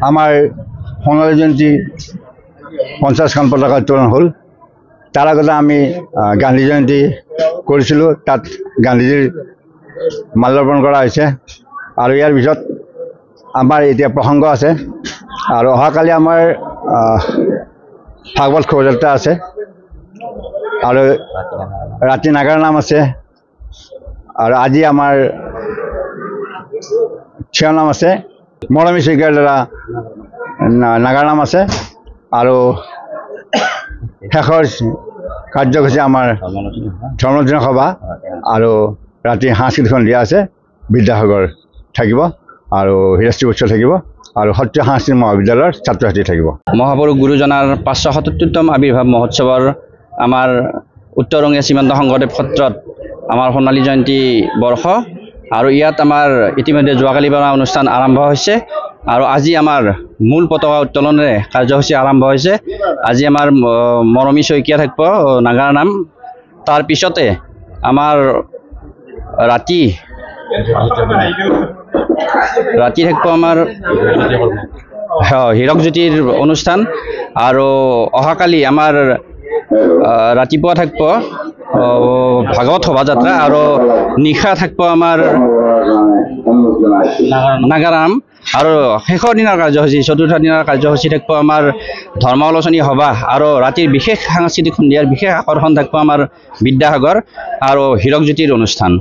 আমাৰ সোণালী জয়ন্তী 50খন পতাকা উত্তোলন হ'ল। তাৰ আগতে আমি গান্ধী জয়ন্তী কৰিছিলোঁ, তাত গান্ধীজীৰ মাল্যাৰ্পণ কৰা হৈছে। আৰু ইয়াৰ পিছত আমাৰ এতিয়া প্ৰসংগ আছে, আৰু অহাকালি আমাৰ ভাগৱত শোভাযাত্ৰা আছে, আৰু ৰাতি নাগাৰা নাম আছে, আৰু আজি আমাৰ থিয় নাম আছে, মৰমী শইকীয়াৰ দ্বাৰা নাগাৰা নাম আছে, আৰু শেষৰ কাৰ্যসূচী আমাৰ ধৰ্মালোচনা সভা, আৰু ৰাতি সাংস্কৃতিক সন্ধিয়া আছে, বিদ্যাসাগৰ থাকিব, আৰু হীৰশ্ৰী উৎসৱ থাকিব, আৰু সত্ৰীয়া সাংস্কৃতিক মহাবিদ্যালয়ৰ ছাত্ৰ ছাত্ৰী থাকিব। মহাপুৰুষ গুৰুজনাৰ 577তম আৱিৰ্ভাৱ মহোৎসৱৰ আমাৰ উত্তৰ ৰঙিয়া শ্ৰীমন্ত শংকৰদেৱ সত্ৰত আমাৰ সোণালী জয়ন্তী বৰ্ষ, আৰু ইয়াত আমাৰ ইতিমধ্যে যোৱাকালিৰ পৰা অনুষ্ঠান আৰম্ভ হৈছে, আৰু আজি আমাৰ মূল পতাকা উত্তোলনেৰে কাৰ্যসূচী আৰম্ভ হৈছে। আজি আমাৰ মৰমী শইকীয়া থাকিব নাগাৰা নাম, তাৰ পিছতে আমাৰ ৰাতি থাকিব আমাৰ হীৰকজ্যোতিৰ অনুষ্ঠান, আৰু অহাকালি আমাৰ ৰাতিপুৱা থাকিব ভাগৱত শোভাযাত্ৰা, আৰু নিশা থাকিব আমাৰ নাগাৰাম, আৰু শেষৰ দিনৰ কাৰ্যসূচী চতুৰ্থ দিনৰ কাৰ্যসূচী থাকিব আমাৰ ধৰ্মালোচনী সভা, আৰু ৰাতিৰ বিশেষ সাংস্কৃতিক সন্ধিয়াৰ বিশেষ আকৰ্ষণ থাকিব আমাৰ বিদ্যাসাগৰ আৰু হীৰকজ্যোতিৰ অনুষ্ঠান।